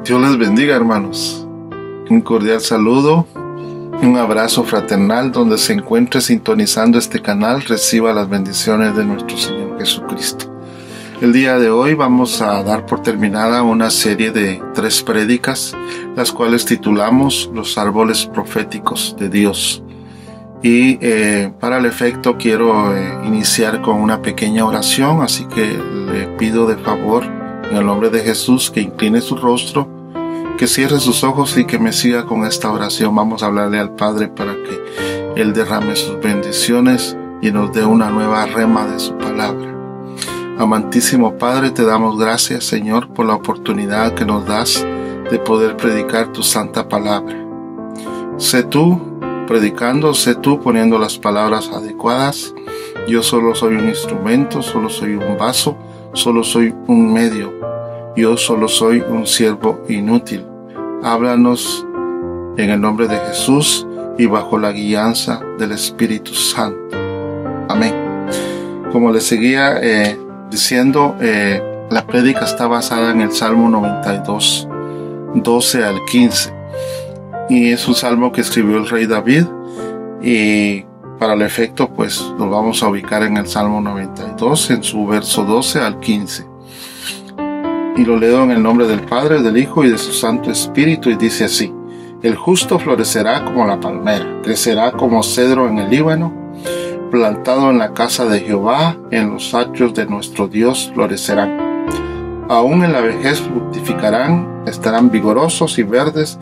Dios les bendiga, hermanos. Un cordial saludo, un abrazo fraternal donde se encuentre sintonizando este canal. Reciba las bendiciones de nuestro Señor Jesucristo. El día de hoy vamos a dar por terminada una serie de 3 prédicas, las cuales titulamos Los árboles proféticos de Dios. Y para el efecto quiero iniciar con una pequeña oración, así que le pido de favor en el nombre de Jesús que incline su rostro, que cierre sus ojos y que me siga con esta oración. Vamos a hablarle al Padre para que Él derrame sus bendiciones y nos dé una nueva rema de su palabra. Amantísimo Padre, te damos gracias, Señor, por la oportunidad que nos das de poder predicar tu santa palabra. Sé tú predicando, sé tú poniendo las palabras adecuadas. Yo solo soy un instrumento, solo soy un vaso, solo soy un medio. Yo solo soy un siervo inútil. Háblanos en el nombre de Jesús y bajo la guianza del Espíritu Santo. Amén. Como les seguía diciendo, la prédica está basada en el Salmo 92, 12 al 15. Y es un salmo que escribió el rey David. Y para el efecto, pues nos vamos a ubicar en el Salmo 92, en su verso 12 al 15. Y lo leo en el nombre del Padre, del Hijo y de su Santo Espíritu, y dice así: El justo florecerá como la palmera, crecerá como cedro en el Líbano, plantado en la casa de Jehová, en los atrios de nuestro Dios florecerán. Aún en la vejez fructificarán, estarán vigorosos y verdes,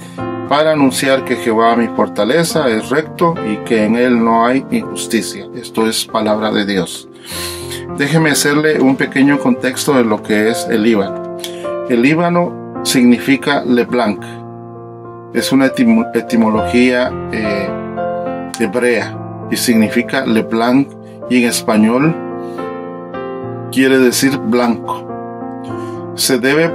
para anunciar que Jehová mi fortaleza es recto y que en él no hay injusticia. Esto es palabra de Dios. Déjeme hacerle un pequeño contexto de lo que es el Líbano. El Líbano significa Leblanc. Es una etimología hebrea y significa Leblanc, y en español quiere decir blanco. Se debe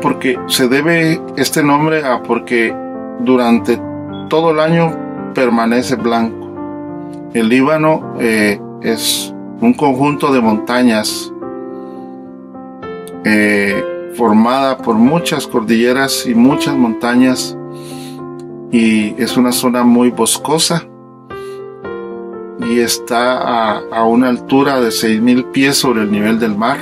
este nombre a porque durante todo el año permanece blanco. El Líbano es un conjunto de montañas formada por muchas cordilleras y muchas montañas, y es una zona muy boscosa y está a una altura de 6,000 pies sobre el nivel del mar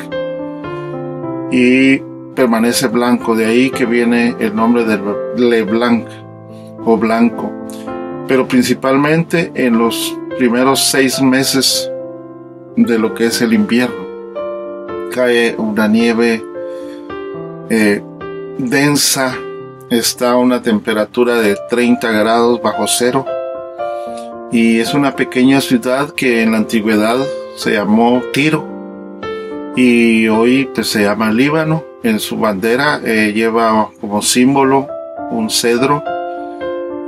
y permanece blanco. De ahí que viene el nombre de Leblanc o blanco. Pero principalmente en los primeros 6 meses de lo que es el invierno cae una nieve densa. Está a una temperatura de 30 grados bajo cero, y es una pequeña ciudad que en la antigüedad se llamó Tiro y hoy pues se llama Líbano. En su bandera lleva como símbolo un cedro,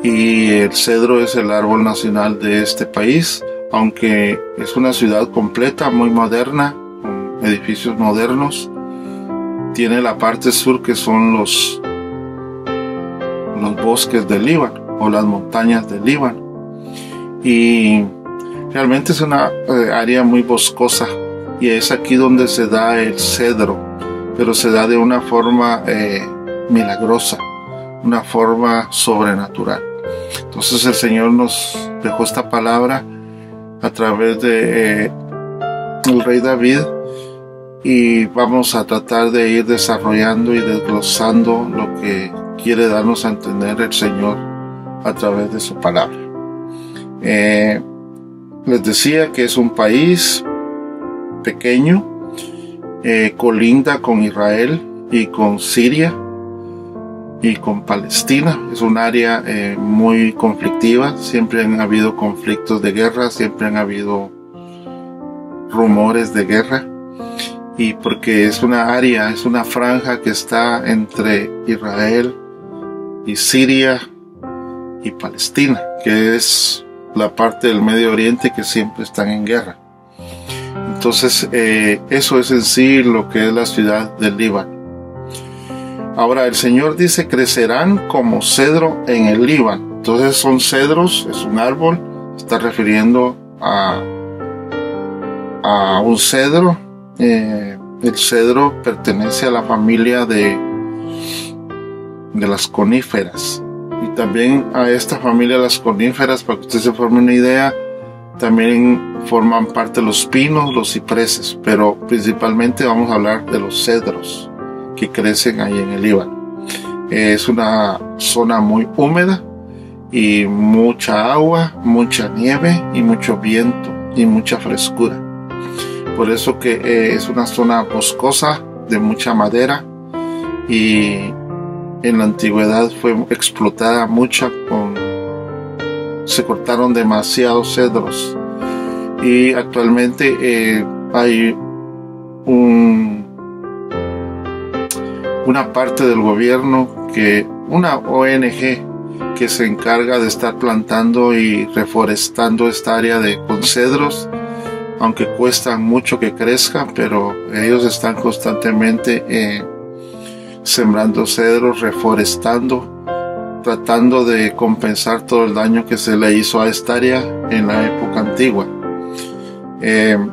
y el cedro es el árbol nacional de este país, aunque es una ciudad completa, muy moderna, con edificios modernos. Tiene la parte sur que son los bosques del Líbano o las montañas del Líbano, y realmente es una área muy boscosa, y es aquí donde se da el cedro, pero se da de una forma milagrosa, una forma sobrenatural. Entonces el Señor nos dejó esta palabra a través de el rey David, y vamos a tratar de ir desarrollando y desglosando lo que quiere darnos a entender el Señor a través de su palabra. Les decía que es un país pequeño, colinda con Israel y con Siria y con Palestina. Es un área muy conflictiva. Siempre han habido conflictos de guerra, siempre han habido rumores de guerra, y porque es una área, es una franja que está entre Israel y Siria y Palestina, que es la parte del Medio Oriente que siempre están en guerra. Entonces eso es en sí lo que es la ciudad del Líbano. Ahora el Señor dice: crecerán como cedro en el Líbano. Entonces son cedros, es un árbol, está refiriendo a un cedro. El cedro pertenece a la familia de de las coníferas. Y también a esta familia de las coníferas, para que usted se forme una idea, también forman parte los pinos, los cipreses, pero principalmente vamos a hablar de los cedros que crecen ahí en el Líbano. Es una zona muy húmeda y mucha agua, mucha nieve y mucho viento y mucha frescura. Por eso que es una zona boscosa de mucha madera, y en la antigüedad fue explotada mucha se cortaron demasiados cedros, y actualmente hay una parte del gobierno, una ONG que se encarga de estar plantando y reforestando esta área con cedros, aunque cuestan mucho que crezcan, pero ellos están constantemente sembrando cedros, reforestando, tratando de compensar todo el daño que se le hizo a esta área en la época antigua.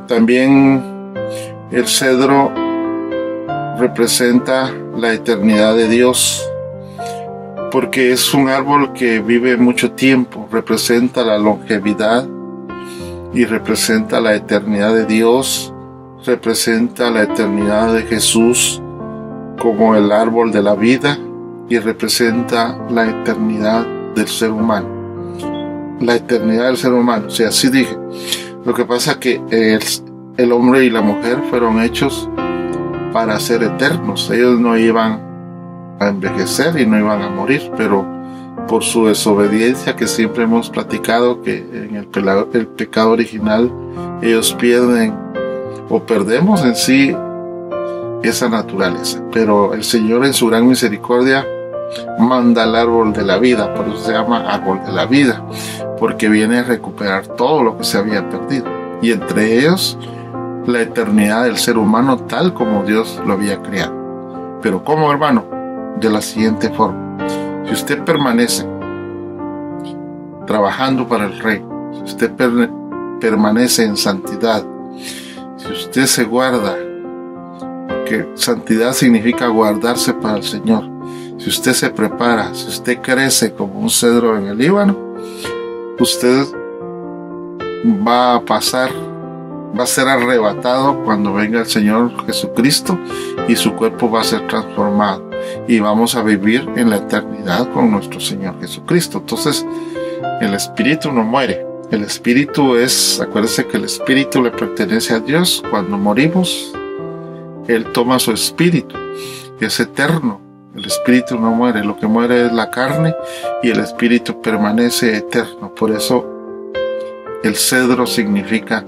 También el cedro representa la eternidad de Dios, porque es un árbol que vive mucho tiempo, representa la longevidad y representa la eternidad de Dios, representa la eternidad de Jesús como el árbol de la vida, y representa la eternidad del ser humano. La eternidad del ser humano, o sea, así dije. Lo que pasa es que el hombre y la mujer fueron hechos para ser eternos. Ellos no iban a envejecer y no iban a morir, pero por su desobediencia, que siempre hemos platicado que en el pecado original ellos pierden o perdemos en sí esa naturaleza. Pero el Señor en su gran misericordia manda el árbol de la vida, por eso se llama árbol de la vida, porque viene a recuperar todo lo que se había perdido, y entre ellos la eternidad del ser humano tal como Dios lo había creado. Pero ¿cómo, hermano? De la siguiente forma: si usted permanece trabajando para el Rey, si usted permanece en santidad, si usted se guarda, porque santidad significa guardarse para el Señor, si usted se prepara, si usted crece como un cedro en el Líbano, usted va a ser arrebatado cuando venga el Señor Jesucristo, y su cuerpo va a ser transformado, y vamos a vivir en la eternidad con nuestro Señor Jesucristo. Entonces, el espíritu no muere. El espíritu acuérdese que el espíritu le pertenece a Dios. Cuando morimos, Él toma su espíritu, que es eterno. El espíritu no muere, lo que muere es la carne, y el espíritu permanece eterno. Por eso el cedro significa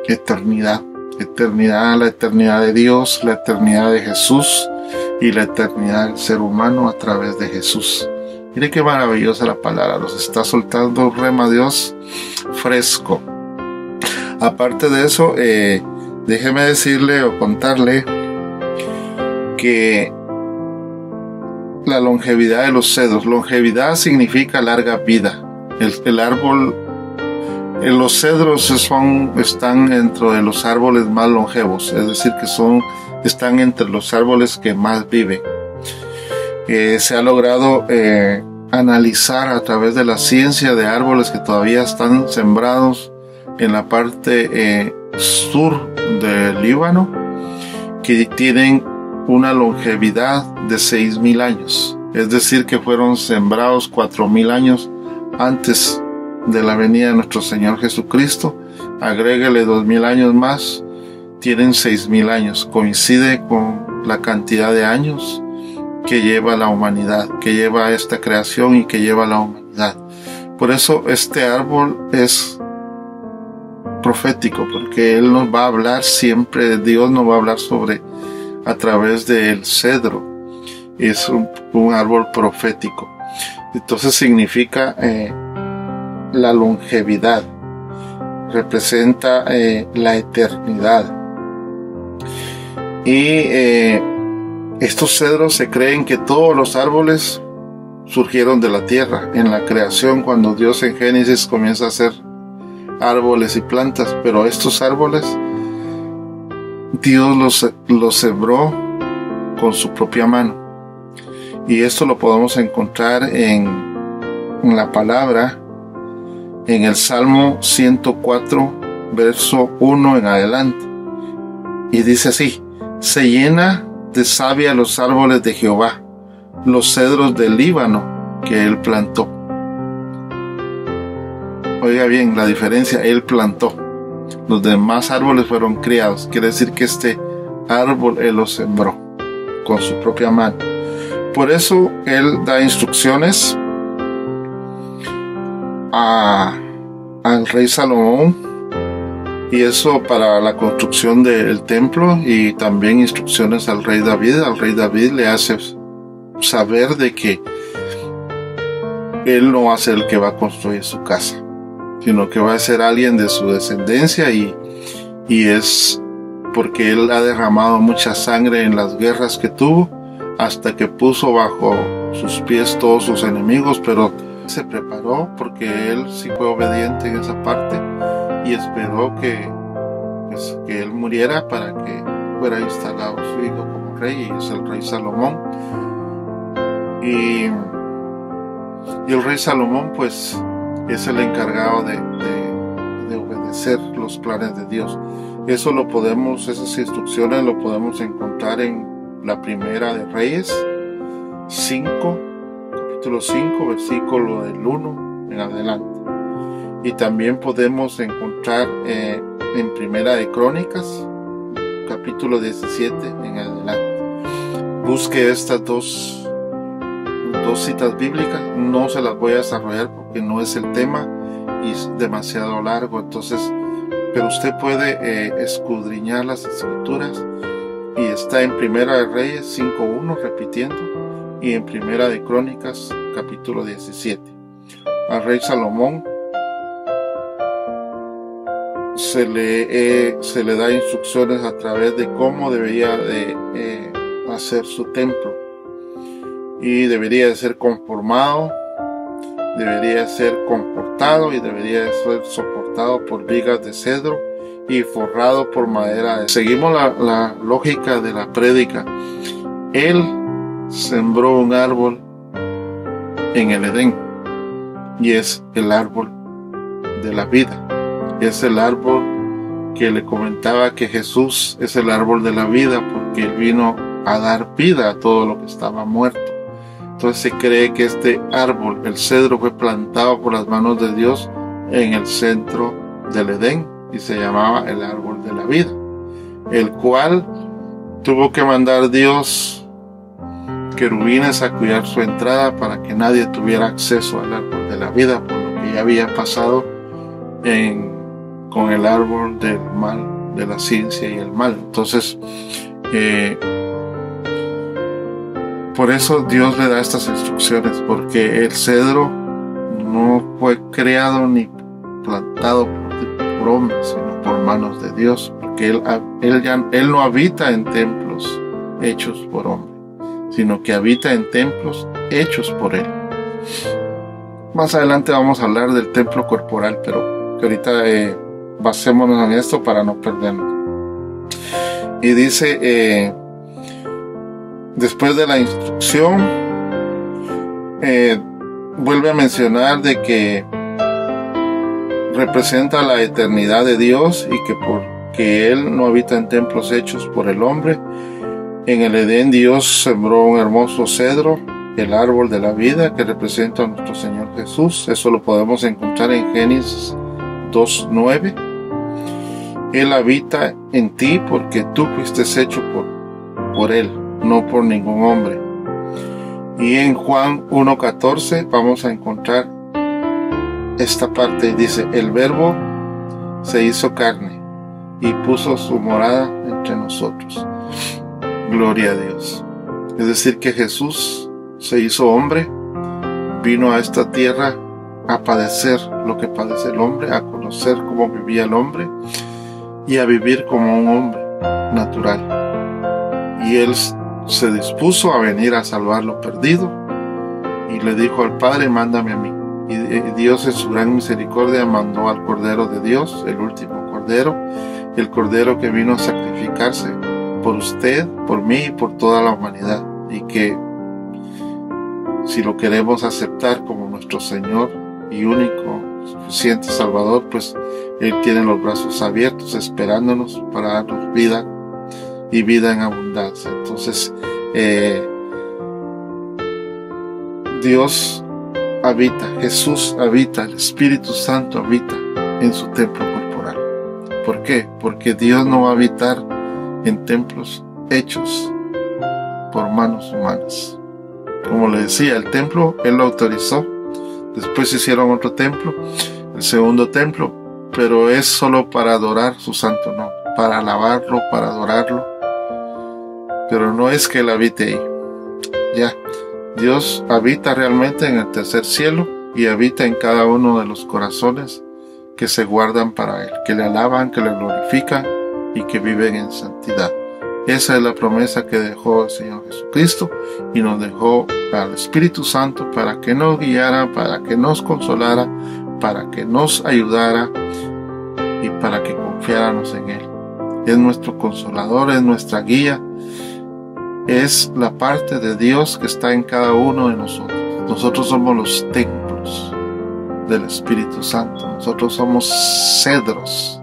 eternidad. Eternidad, la eternidad de Dios, la eternidad de Jesús y la eternidad del ser humano a través de Jesús. Mire qué maravillosa la palabra, nos está soltando un rema Dios fresco. Aparte de eso, déjeme decirle o contarle que la longevidad de los cedros, longevidad significa larga vida. El árbol, los cedros están dentro de los árboles más longevos, es decir, que están entre los árboles que más viven. Se ha logrado analizar a través de la ciencia de árboles que todavía están sembrados en la parte sur del Líbano, que tienen una longevidad de 6,000 años, es decir, que fueron sembrados 4,000 años antes de la venida de nuestro Señor Jesucristo. Agréguele 2,000 años más, tienen 6,000 años. Coincide con la cantidad de años que lleva la humanidad, que lleva esta creación y que lleva la humanidad. Por eso este árbol es profético, porque Él nos va a hablar siempre, Dios nos va a hablar a través del cedro. Es un árbol profético. Entonces significa la longevidad, representa la eternidad. Y estos cedros se creen que todos los árboles surgieron de la tierra en la creación, cuando Dios en Génesis comienza a hacer árboles y plantas, pero estos árboles Dios los sembró con su propia mano. Y esto lo podemos encontrar en la palabra, en el Salmo 104, verso 1 en adelante. Y dice así: se llena de savia los árboles de Jehová, los cedros del Líbano que él plantó. Oiga bien la diferencia, él plantó. Los demás árboles fueron criados. Quiere decir que este árbol él lo sembró con su propia mano. Por eso él da instrucciones al rey Salomón, y eso para la construcción del templo, y también instrucciones al rey David. Al rey David le hace saber de que él no va a ser el que va a construir su casa, sino que va a ser alguien de su descendencia, y es porque él ha derramado mucha sangre en las guerras que tuvo, hasta que puso bajo sus pies todos sus enemigos, pero se preparó porque él sí fue obediente en esa parte y esperó que él muriera para que fuera instalado su hijo como rey, y es el rey Salomón. Y el rey Salomón pues es el encargado de obedecer los planes de Dios. Esas instrucciones lo podemos encontrar en la Primera de Reyes 5, capítulo 5, versículo del 1 en adelante. Y también podemos encontrar en Primera de Crónicas, capítulo 17 en adelante. Busque estas dos citas bíblicas. No se las voy a desarrollar porque no es el tema y es demasiado largo. Entonces, pero usted puede escudriñar las escrituras, y está en Primera de Reyes 5.1 repitiendo, y en Primera de Crónicas capítulo 17. Al rey Salomón se le da instrucciones a través de cómo debería de hacer su templo, y debería de ser conformado, debería ser comportado, y debería de ser soportado por vigas de cedro y forrado por madera. Seguimos la lógica de la prédica. Él sembró un árbol en el Edén, y es el árbol de la vida. Es el árbol que le comentaba que Jesús es el árbol de la vida, porque él vino a dar vida a todo lo que estaba muerto. Entonces se cree que este árbol, el cedro, fue plantado por las manos de Dios en el centro del Edén, y se llamaba el árbol de la vida, el cual tuvo que mandar Dios querubines a cuidar su entrada para que nadie tuviera acceso al árbol de la vida, por lo que ya había pasado con el árbol del mal, de la ciencia y el mal. Entonces por eso Dios le da estas instrucciones, porque el cedro no fue creado ni plantado por hombres, sino por manos de Dios, porque él no habita en templos hechos por hombre, sino que habita en templos hechos por él. Más adelante vamos a hablar del templo corporal, pero que ahorita basémonos en esto para no perdernos. Y dice, después de la instrucción, vuelve a mencionar de que representa la eternidad de Dios, y que porque Él no habita en templos hechos por el hombre, en el Edén Dios sembró un hermoso cedro, el árbol de la vida, que representa a nuestro Señor Jesús. Eso lo podemos encontrar en Génesis 2:9. Él habita en ti porque tú fuiste hecho por Él, no por ningún hombre. Y en Juan 1:14 vamos a encontrar esta parte. Dice: el Verbo se hizo carne y puso su morada entre nosotros. Gloria a Dios. Es decir, que Jesús se hizo hombre, vino a esta tierra a padecer lo que padece el hombre, a conocer cómo vivía el hombre y a vivir como un hombre natural. Y Él se dispuso a venir a salvar lo perdido, y le dijo al Padre: mándame a mí. Y Dios en su gran misericordia mandó al Cordero de Dios, el último Cordero, el Cordero que vino a sacrificarse por usted, por mí y por toda la humanidad, y que si lo queremos aceptar como nuestro Señor y único, suficiente Salvador, pues Él tiene los brazos abiertos esperándonos para darnos vida y vida en abundancia. Entonces, Dios habita, Jesús habita, el Espíritu Santo habita en su templo corporal. ¿Por qué? Porque Dios no va a habitar en templos hechos por manos humanas. Como le decía, el templo Él lo autorizó, después hicieron otro templo, el segundo templo, pero es solo para adorar su santo nombre, para alabarlo, para adorarlo, pero no es que Él habite ahí. Ya, Dios habita realmente en el tercer cielo y habita en cada uno de los corazones que se guardan para Él, que le alaban, que le glorifican y que viven en santidad. Esa es la promesa que dejó el Señor Jesucristo y nos dejó al Espíritu Santo para que nos guiara, para que nos consolara, para que nos ayudara y para que confiáramos en Él. Es nuestro consolador, es nuestra guía, es la parte de Dios que está en cada uno de nosotros. Nosotros somos los templos del Espíritu Santo, nosotros somos cedros.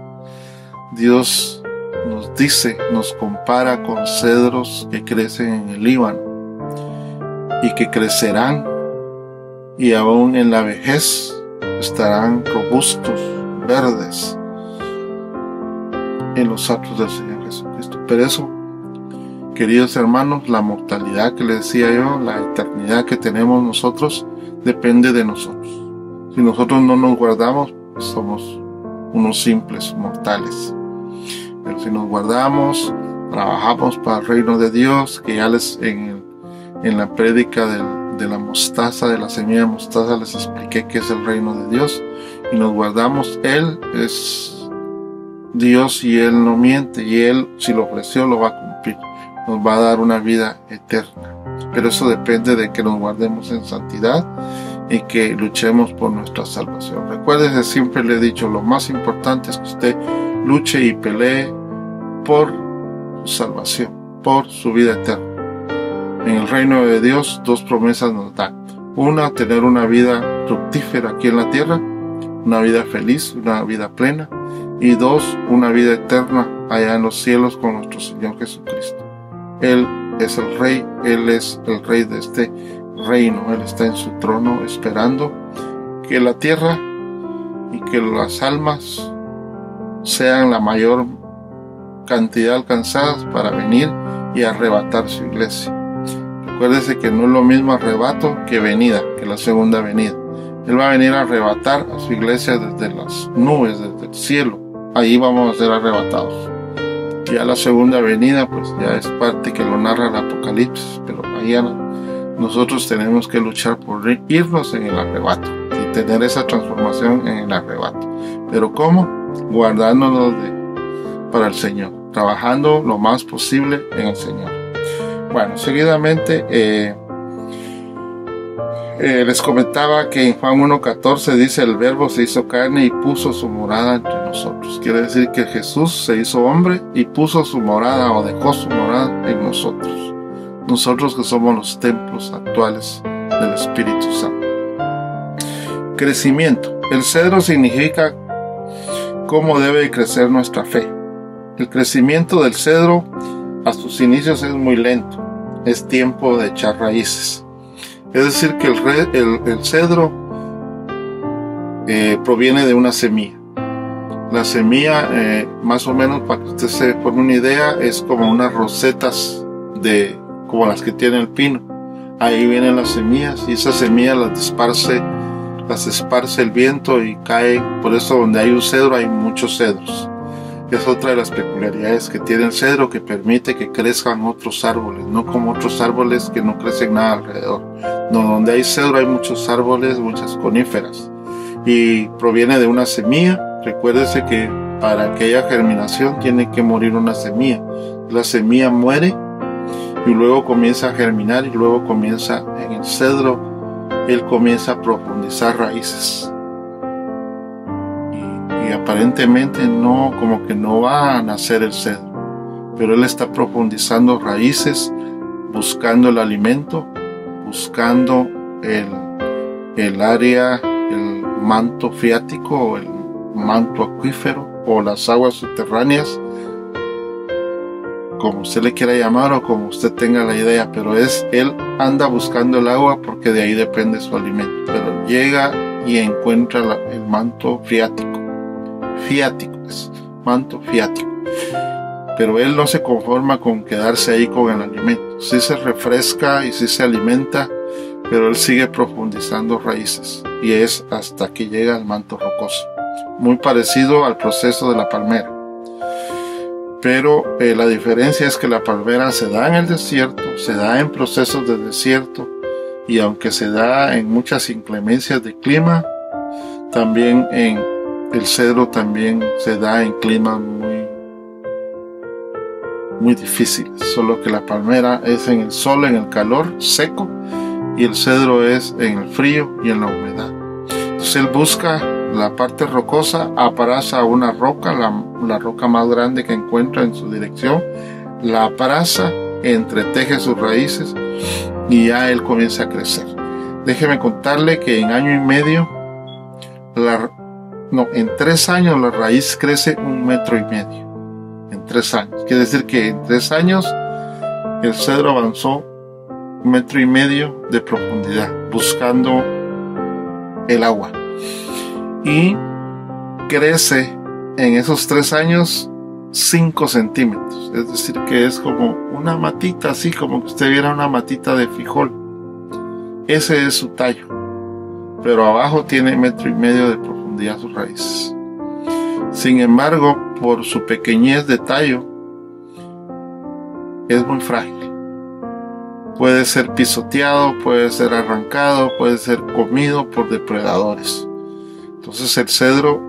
Dios nos dice, nos compara con cedros que crecen en el Líbano y que crecerán y aún en la vejez estarán robustos, verdes en los atrios del Señor Jesucristo. Pero eso, queridos hermanos, la mortalidad que les decía yo, la eternidad que tenemos nosotros, depende de nosotros. Si nosotros no nos guardamos, pues somos unos simples mortales. Pero si nos guardamos, trabajamos para el reino de Dios, que ya les en la prédica de la mostaza, de la semilla de mostaza, les expliqué qué es el reino de Dios, y nos guardamos, Él es Dios y Él no miente, y Él, si lo ofreció, lo va a cumplir, nos va a dar una vida eterna. Pero eso depende de que nos guardemos en santidad y que luchemos por nuestra salvación. Recuérdese, siempre le he dicho, lo más importante es que usted luche y pelee por su salvación, por su vida eterna. En el reino de Dios, dos promesas nos dan. Una, tener una vida fructífera aquí en la tierra, una vida feliz, una vida plena. Y dos, una vida eterna allá en los cielos con nuestro Señor Jesucristo. Él es el Rey, Él es el Rey de este reino. Él está en su trono esperando que la tierra y que las almas sean la mayor cantidad alcanzadas para venir y arrebatar su iglesia. Recuérdese que no es lo mismo arrebato que venida, que la segunda venida. Él va a venir a arrebatar a su iglesia desde las nubes, desde el cielo. Ahí vamos a ser arrebatados. Ya la segunda venida, pues ya es parte que lo narra el Apocalipsis, pero allá nosotros tenemos que luchar por irnos en el arrebato y tener esa transformación en el arrebato. ¿Pero cómo? Guardándonos para el Señor, trabajando lo más posible en el Señor. Bueno, seguidamente les comentaba que en Juan 1:14 dice: el Verbo se hizo carne y puso su morada entre nosotros. Quiere decir que Jesús se hizo hombre y puso su morada, o dejó su morada en nosotros. Nosotros que somos los templos actuales del Espíritu Santo. Crecimiento. El cedro significa cómo debe crecer nuestra fe. El crecimiento del cedro a sus inicios es muy lento. Es tiempo de echar raíces. Es decir, que el cedro proviene de una semilla. La semilla, más o menos, para que usted se forme una idea, es como unas rosetas como las que tiene el pino. Ahí vienen las semillas y esas semillas las esparce el viento y cae. Por eso donde hay un cedro hay muchos cedros. Es otra de las peculiaridades que tiene el cedro, que permite que crezcan otros árboles, no como otros árboles que no crecen nada alrededor. No, donde hay cedro hay muchos árboles, muchas coníferas, y proviene de una semilla. Recuérdese que para que haya germinación tiene que morir una semilla. La semilla muere y luego comienza a germinar, y luego comienza en el cedro, él comienza a profundizar raíces. Y aparentemente como que no va a nacer el cedro, pero él está profundizando raíces, buscando el alimento, buscando el área, el manto freático o el manto acuífero o las aguas subterráneas, como usted le quiera llamar o como usted tenga la idea, pero él anda buscando el agua porque de ahí depende su alimento, pero llega y encuentra el manto freático, manto freático, pero él no se conforma con quedarse ahí con el alimento, sí se refresca y sí se alimenta, pero él sigue profundizando raíces y es hasta que llega al manto rocoso, muy parecido al proceso de la palmera. Pero la diferencia es que la palmera se da en el desierto, se da en procesos de desierto, y aunque se da en muchas inclemencias de clima, también el cedro también se da en climas muy difíciles, solo que la palmera es en el sol, en el calor seco, y el cedro es en el frío y en la humedad. Entonces él busca la parte rocosa, abraza una roca, la roca más grande que encuentra en su dirección, la abraza, entreteje sus raíces y ya él comienza a crecer. Déjeme contarle que en año y medio, en 3 años la raíz crece 1,5 metros. En 3 años. Quiere decir que en 3 años el cedro avanzó 1,5 metros de profundidad, buscando el agua. Y crece en esos 3 años 5 centímetros. Es decir, que es como una matita, así como que usted viera una matita de frijol. Ese es su tallo. Pero abajo tiene 1,5 metros de profundidad sus raíces. Sin embargo, por su pequeñez de tallo, es muy frágil. Puede ser pisoteado, puede ser arrancado, puede ser comido por depredadores. Entonces el cedro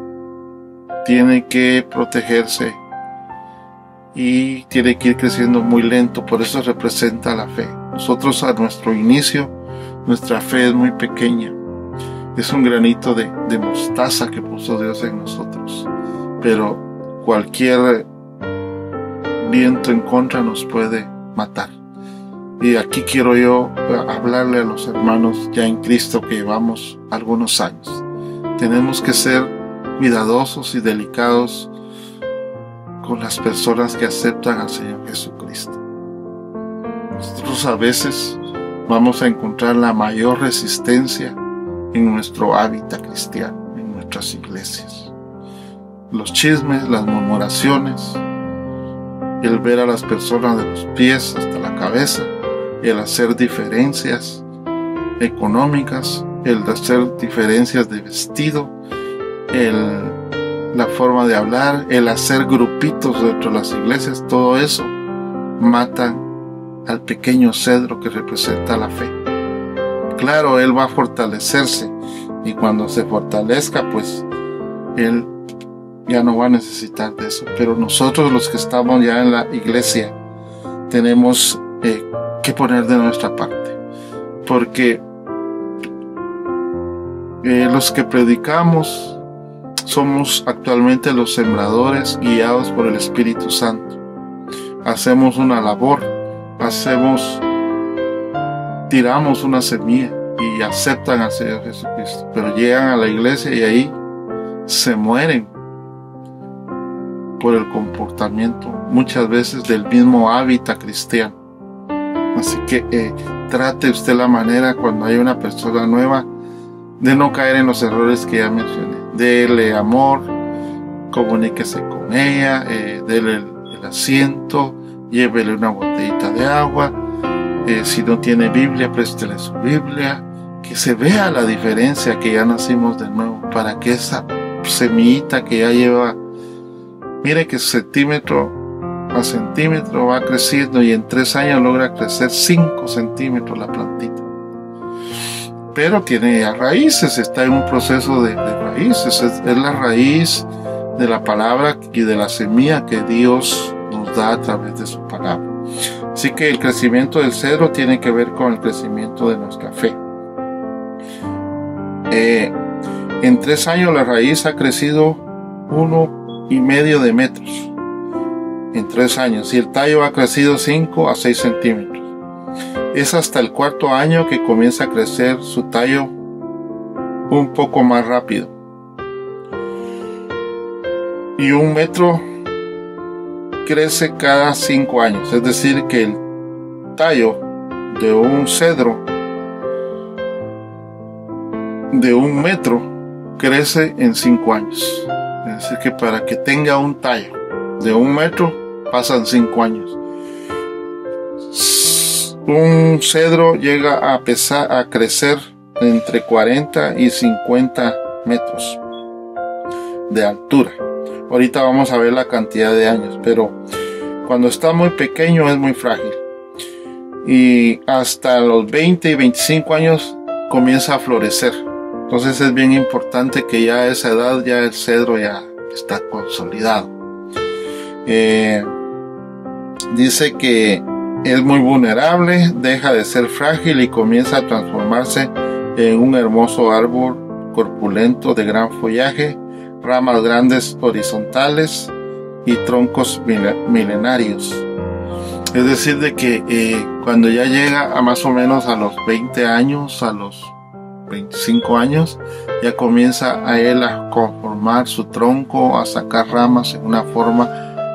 tiene que protegerse y tiene que ir creciendo muy lento, por eso representa la fe. Nosotros a nuestro inicio, nuestra fe es muy pequeña, es un granito de mostaza que puso Dios en nosotros, pero cualquier viento en contra nos puede matar. Y aquí quiero yo hablarle a los hermanos ya en Cristo que llevamos algunos años. Tenemos que ser cuidadosos y delicados con las personas que aceptan al Señor Jesucristo. Nosotros a veces vamos a encontrar la mayor resistencia en nuestro hábitat cristiano, en nuestras iglesias. Los chismes, las murmuraciones, el ver a las personas de los pies hasta la cabeza, el hacer diferencias económicas, el hacer diferencias de vestido, la forma de hablar, el hacer grupitos dentro de las iglesias, todo eso matan al pequeño cedro que representa la fe. Claro, él va a fortalecerse y cuando se fortalezca, pues él ya no va a necesitar de eso. Pero nosotros los que estamos ya en la iglesia tenemos que poner de nuestra parte, porque los que predicamos somos actualmente los sembradores guiados por el Espíritu Santo. Hacemos una labor, tiramos una semilla y aceptan al Señor Jesucristo, pero llegan a la iglesia y ahí se mueren por el comportamiento muchas veces del mismo hábitat cristiano. Así que trate usted la manera cuando hay una persona nueva de no caer en los errores que ya mencioné. Dele amor, comuníquese con ella, dele el asiento, llévele una botellita de agua, si no tiene Biblia, préstele su Biblia, que se vea la diferencia que ya nacimos de nuevo, para que esa semillita que ya lleva, mire que centímetro a centímetro va creciendo y en 3 años logra crecer 5 centímetros la plantita. Pero tiene ya raíces, está en un proceso de raíces, es la raíz de la palabra y de la semilla que Dios nos da a través de su palabra. Así que el crecimiento del cedro tiene que ver con el crecimiento de nuestra fe. En 3 años la raíz ha crecido 1,5 metros. En 3 años. Y el tallo ha crecido 5 a 6 centímetros. Es hasta el 4.º año que comienza a crecer su tallo un poco más rápido. Y 1 metro crece cada 5 años. Es decir, que el tallo de un cedro de 1 metro crece en 5 años. Es decir, que para que tenga un tallo de 1 metro pasan 5 años. Un cedro llega a crecer entre 40 y 50 metros de altura. Ahorita vamos a ver la cantidad de años, pero cuando está muy pequeño es muy frágil. Y hasta los 20 y 25 años comienza a florecer. Entonces es bien importante que ya a esa edad ya el cedro ya está consolidado. Dice que es muy vulnerable, deja de ser frágil y comienza a transformarse en un hermoso árbol corpulento de gran follaje, ramas grandes horizontales y troncos milenarios. Es decir, de que cuando ya llega a más o menos a los 20 años, a los 25 años, ya comienza a él a conformar su tronco, a sacar ramas en una forma,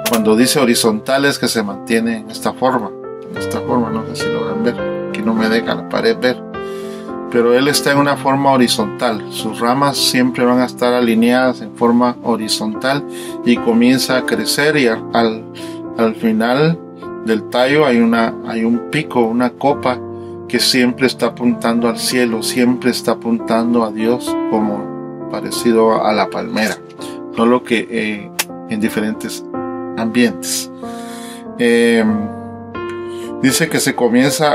cuando dice horizontales, que se mantiene en esta forma, no sé si logran ver, aquí no me deja la pared ver, pero él está en una forma horizontal, sus ramas siempre van a estar alineadas en forma horizontal y comienza a crecer, y al final del tallo hay un pico, una copa que siempre está apuntando al cielo, siempre está apuntando a Dios, como parecido a la palmera, solo que en diferentes ambientes. Dice que se comienza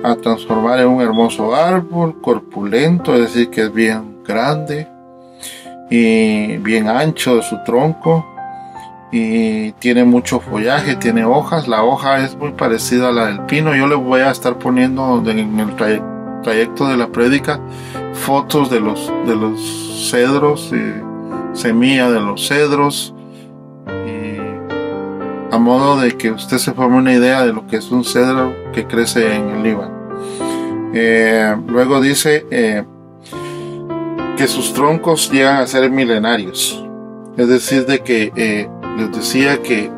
a transformar en un hermoso árbol corpulento, es decir, que es bien grande y bien ancho de su tronco, y tiene mucho follaje, tiene hojas. La hoja es muy parecida a la del pino. Yo le voy a estar poniendo en el trayecto de la prédica fotos de los cedros, semilla de los cedros, a modo de que usted se forme una idea de lo que es un cedro que crece en el Líbano. Luego dice que sus troncos llegan a ser milenarios, es decir, de que les decía que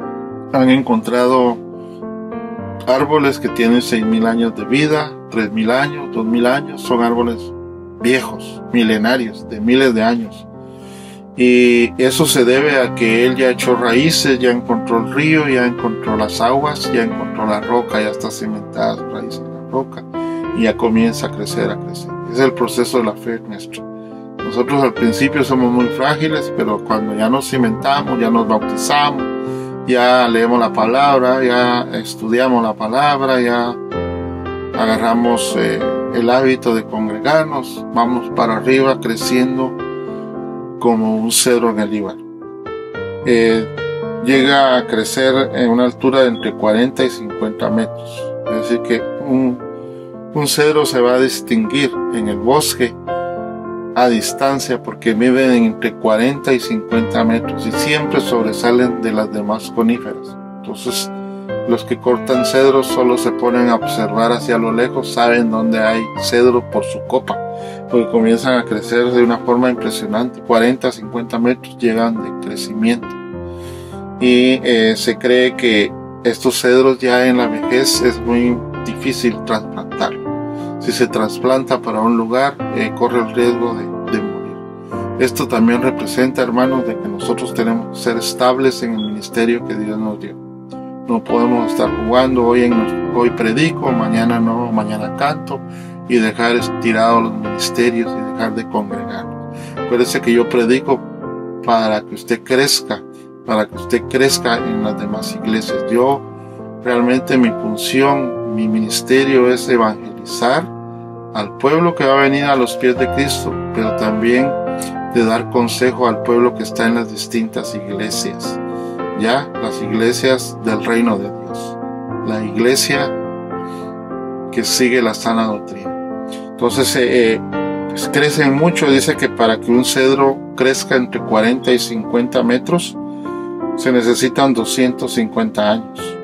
han encontrado árboles que tienen 6.000 años de vida, 3.000 años, 2.000 años, son árboles viejos, milenarios, de miles de años. Y eso se debe a que él ya echó raíces, ya encontró el río, ya encontró las aguas, ya encontró la roca, ya está cimentada su raíz en la roca y ya comienza a crecer. Es el proceso de la fe nuestra. Nosotros al principio somos muy frágiles, pero cuando ya nos cimentamos, ya nos bautizamos, ya leemos la palabra, ya estudiamos la palabra, ya agarramos el hábito de congregarnos, vamos para arriba creciendo como un cedro en el Líbano. Llega a crecer en una altura de entre 40 y 50 metros. Es decir, que un cedro se va a distinguir en el bosque a distancia porque viven entre 40 y 50 metros y siempre sobresalen de las demás coníferas. Entonces, los que cortan cedros solo se ponen a observar hacia lo lejos, saben dónde hay cedro por su copa, porque comienzan a crecer de una forma impresionante. 40 a 50 metros llegan de crecimiento. Y se cree que estos cedros ya en la vejez es muy difícil trasplantarlos. Si se trasplanta para un lugar, corre el riesgo de morir. Esto también representa, hermanos, de que nosotros tenemos que ser estables en el ministerio que Dios nos dio. No podemos estar jugando, hoy predico, mañana no, mañana canto, y dejar tirados los ministerios y dejar de congregarnos. Acuérdese que yo predico para que usted crezca en las demás iglesias. Yo realmente mi función, mi ministerio es evangelizar al pueblo que va a venir a los pies de Cristo, pero también de dar consejo al pueblo que está en las distintas iglesias, ya las iglesias del reino de Dios, la iglesia que sigue la sana doctrina. Entonces pues crecen mucho. Dice que para que un cedro crezca entre 40 y 50 metros se necesitan 250 años.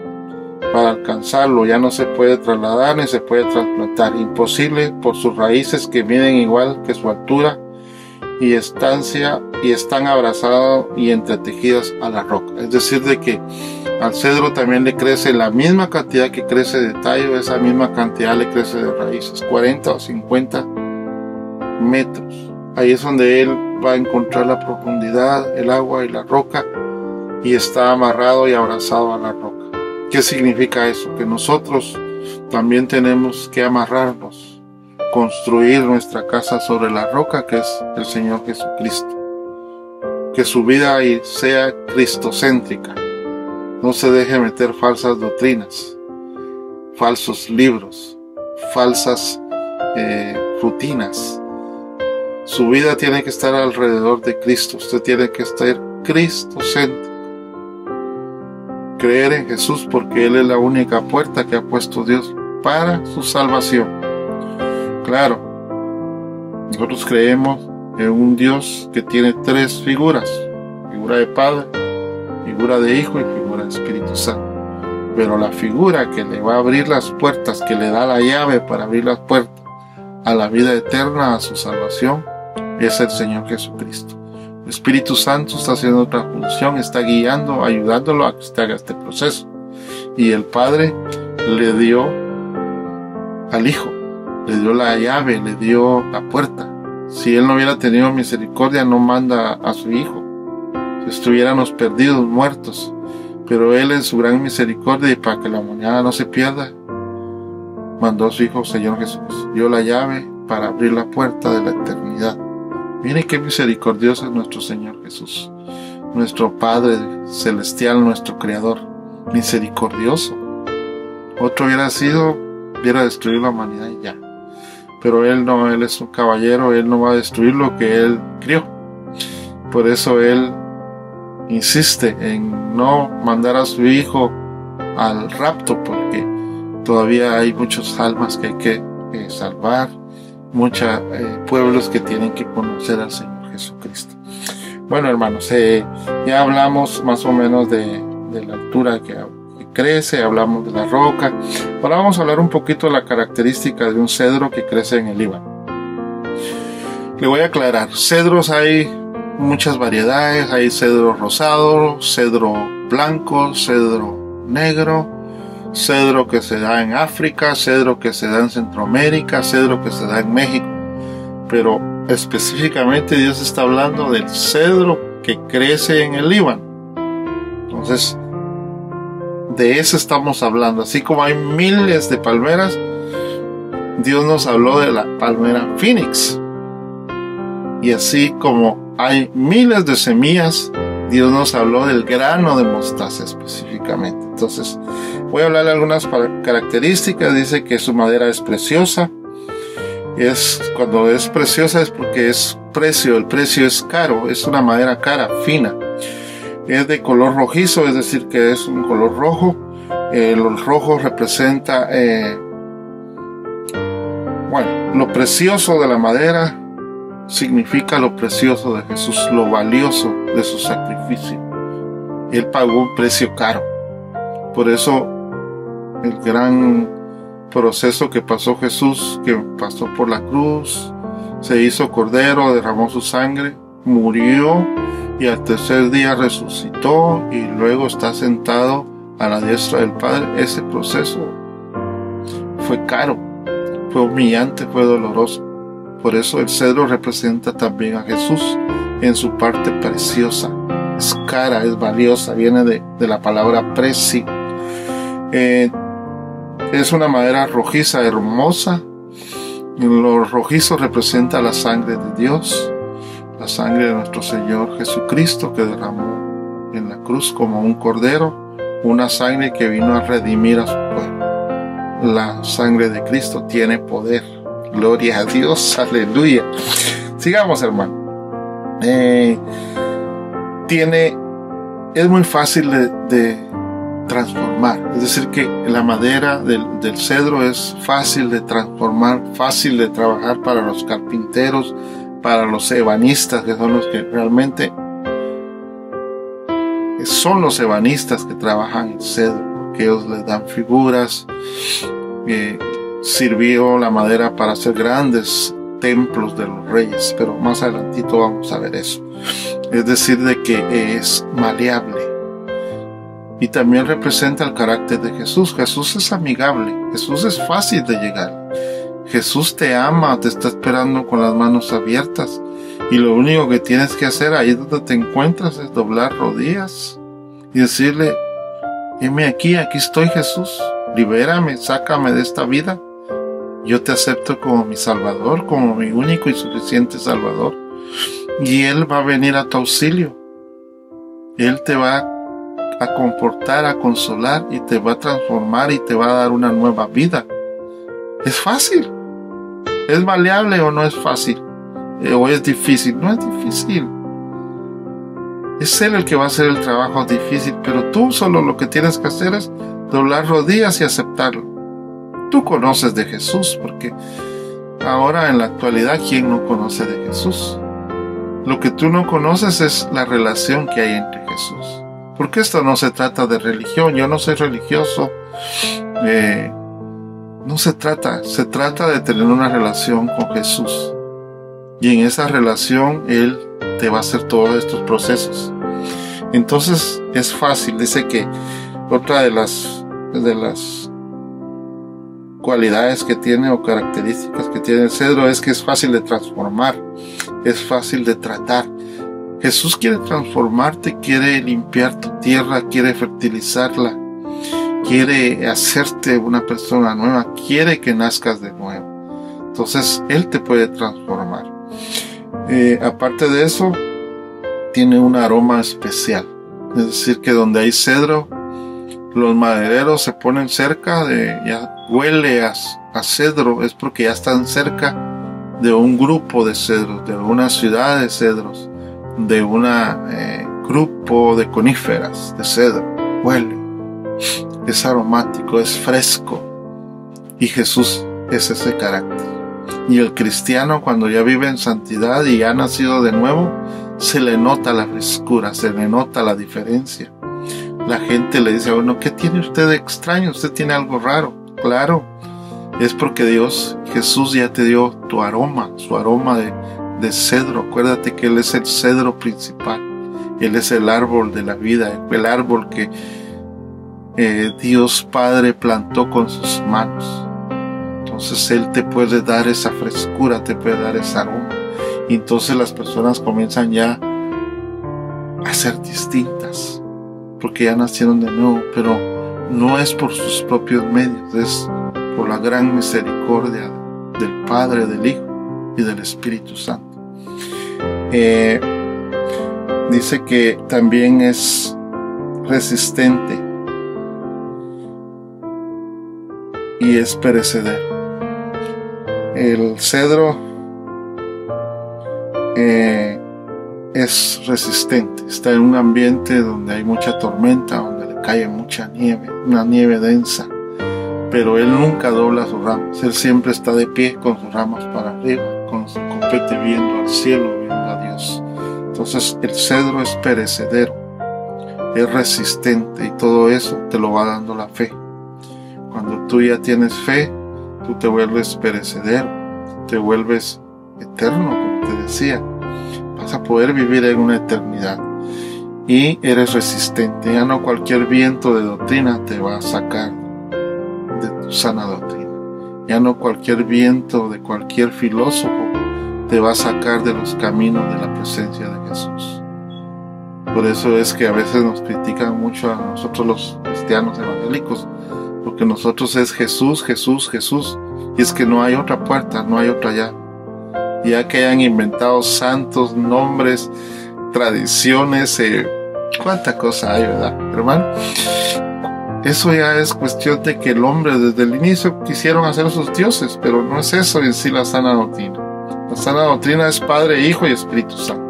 para alcanzarlo. Ya no se puede trasladar ni se puede trasplantar. Imposible por sus raíces que miden igual que su altura y estancia, y están abrazadas y entretejidas a la roca. Es decir, de que al cedro también le crece la misma cantidad que crece de tallo, esa misma cantidad le crece de raíces, 40 o 50 metros. Ahí es donde él va a encontrar la profundidad, el agua y la roca, y está amarrado y abrazado a la roca. ¿Qué significa eso? Que nosotros también tenemos que amarrarnos, construir nuestra casa sobre la roca que es el Señor Jesucristo. Que su vida sea cristocéntrica. No se deje meter falsas doctrinas, falsos libros, falsas rutinas. Su vida tiene que estar alrededor de Cristo. Usted tiene que estar cristocéntrico. Creer en Jesús porque Él es la única puerta que ha puesto Dios para su salvación. Claro, nosotros creemos en un Dios que tiene tres figuras: figura de Padre, figura de Hijo y figura de Espíritu Santo. Pero la figura que le va a abrir las puertas, que le da la llave para abrir las puertas a la vida eterna, a su salvación, es el Señor Jesucristo. El Espíritu Santo está haciendo otra función, está guiando, ayudándolo a que usted haga este proceso. Y el Padre le dio al Hijo, le dio la llave, le dio la puerta. Si Él no hubiera tenido misericordia, no manda a su Hijo. Si estuviéramos perdidos, muertos. Pero Él, en su gran misericordia y para que la humanidad no se pierda, mandó a su Hijo, Señor Jesús. Dio la llave para abrir la puerta de la eternidad. Mire qué misericordioso es nuestro Señor Jesús, nuestro Padre celestial, nuestro Creador, misericordioso. Otro hubiera destruido la humanidad y ya. Pero Él no, Él es un caballero, Él no va a destruir lo que Él crió. Por eso Él insiste en no mandar a su Hijo al rapto, porque todavía hay muchas almas que hay que salvar, muchos pueblos que tienen que conocer al Señor Jesucristo. Bueno, hermanos, ya hablamos más o menos de la altura que crece, hablamos de la roca. Ahora vamos a hablar un poquito de la característica de un cedro que crece en el Líbano. Le voy a aclarar, cedros hay muchas variedades, hay cedro rosado, cedro blanco, cedro negro, cedro que se da en África, cedro que se da en Centroamérica, cedro que se da en México. Pero específicamente Dios está hablando del cedro que crece en el Líbano. Entonces, de eso estamos hablando. Así como hay miles de palmeras, Dios nos habló de la palmera Phoenix. Y así como hay miles de semillas, Dios nos habló del grano de mostaza específicamente. Entonces, voy a hablar de algunas características. Dice que su madera es preciosa. Cuando es preciosa es porque es precio. El precio es caro. Es una madera cara, fina. Es de color rojizo, es decir, que es un color rojo. Los rojos representa, lo precioso de la madera significa lo precioso de Jesús, lo valioso de su sacrificio. Él pagó un precio caro. Por eso el gran proceso que pasó Jesús, que pasó por la cruz, se hizo cordero, derramó su sangre, murió y al tercer día resucitó y luego está sentado a la diestra del Padre. Ese proceso fue caro, fue humillante, fue doloroso. Por eso el cedro representa también a Jesús en su parte preciosa. Es cara, es valiosa, viene de la palabra precio. Es una madera rojiza, hermosa. Lo rojizo representa la sangre de Dios, la sangre de nuestro Señor Jesucristo que derramó en la cruz como un cordero, una sangre que vino a redimir a su pueblo. La sangre de Cristo tiene poder. Gloria a Dios, aleluya. Sigamos, hermano. Es muy fácil de transformar. Es decir, que la madera del cedro es fácil de transformar, fácil de trabajar para los carpinteros, para los ebanistas, que son los que realmente son los ebanistas que trabajan el cedro. ¿Por porque ellos le dan figuras. Sirvió la madera para hacer grandes templos de los reyes, pero más adelantito vamos a ver eso. Es decir, de que es maleable. Y también representa el carácter de Jesús. Jesús es amigable, Jesús es fácil de llegar. Jesús te ama, te está esperando con las manos abiertas. Y lo único que tienes que hacer ahí donde te encuentras es doblar rodillas y decirle: heme aquí, aquí estoy, Jesús. Libérame, sácame de esta vida. Yo te acepto como mi Salvador, como mi único y suficiente Salvador. Y Él va a venir a tu auxilio. Él te va a confortar, a consolar y te va a transformar y te va a dar una nueva vida. Es fácil. ¿Es maleable o no es fácil? ¿O es difícil? No es difícil. Es Él el que va a hacer el trabajo difícil, pero tú solo lo que tienes que hacer es doblar rodillas y aceptarlo. Tú conoces de Jesús, porque ahora en la actualidad, ¿quién no conoce de Jesús? Lo que tú no conoces es la relación que hay entre Jesús. Porque esto no se trata de religión. Yo no soy religioso. No se trata de tener una relación con Jesús. Y en esa relación Él te va a hacer todos estos procesos. Entonces es fácil. Dice que otra de las cualidades que tiene o características que tiene el cedro es que es fácil de transformar, es fácil de tratar. Jesús quiere transformarte, quiere limpiar tu tierra, quiere fertilizarla, quiere hacerte una persona nueva, quiere que nazcas de nuevo. Entonces Él te puede transformar. Aparte de eso, tiene un aroma especial. Es decir, que donde hay cedro, los madereros se ponen cerca ya huele a cedro, es porque ya están cerca de un grupo de cedros, de una ciudad de cedros, de un grupo de coníferas de cedro. Huele, es aromático, es fresco, y Jesús es ese carácter. Y el cristiano, cuando ya vive en santidad y ha nacido de nuevo, se le nota la frescura, se le nota la diferencia. La gente le dice a uno: ¿qué tiene usted de extraño? Usted tiene algo raro. Claro, es porque Jesús ya te dio tu aroma, su aroma de cedro. Acuérdate que Él es el cedro principal. Él es el árbol de la vida, el árbol que Dios Padre plantó con sus manos. Entonces Él te puede dar esa frescura, te puede dar ese aroma. Y entonces las personas comienzan ya a ser distintas, porque ya nacieron de nuevo, pero no es por sus propios medios, es por la gran misericordia del Padre, del Hijo y del Espíritu Santo. Dice que también es resistente y es perecedero. El cedro es resistente, está en un ambiente donde hay mucha tormenta, donde le cae mucha nieve, una nieve densa, pero Él nunca dobla sus ramas. Él siempre está de pie con sus ramas para arriba, con su copete viendo al cielo, viendo a Dios. Entonces el cedro es perecedero, es resistente, y todo eso te lo va dando la fe. Cuando tú ya tienes fe, tú te vuelves perecedero, te vuelves eterno, como te decía. Vas a poder vivir en una eternidad y eres resistente. Ya no cualquier viento de doctrina te va a sacar de tu sana doctrina. Ya no cualquier viento de cualquier filósofo te va a sacar de los caminos de la presencia de Jesús. Por eso es que a veces nos critican mucho a nosotros los cristianos evangélicos, porque nosotros es Jesús, Jesús, Jesús, y es que no hay otra puerta, no hay otra llave. Ya que hayan inventado santos, nombres, tradiciones, cuánta cosa hay, ¿verdad, hermano? Eso ya es cuestión de que el hombre desde el inicio quisieron hacer sus dioses, pero no es eso en sí la sana doctrina. La sana doctrina es Padre, Hijo y Espíritu Santo.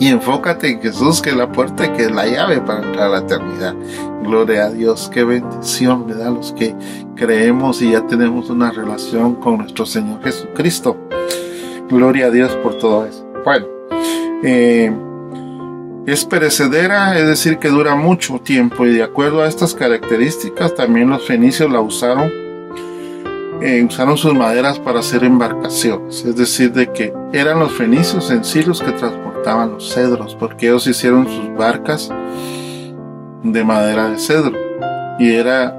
Y enfócate en Jesús, que es la puerta y que es la llave para entrar a la eternidad. Gloria a Dios, qué bendición, ¿verdad? Los que creemos y ya tenemos una relación con nuestro Señor Jesucristo. Gloria a Dios por todo eso. Bueno, Es perecedera, es decir, que dura mucho tiempo, y de acuerdo a estas características también los fenicios la usaron sus maderas para hacer embarcaciones. Es decir, de que eran los fenicios en sí los que transportaban los cedros, porque ellos hicieron sus barcas de madera de cedro. Y era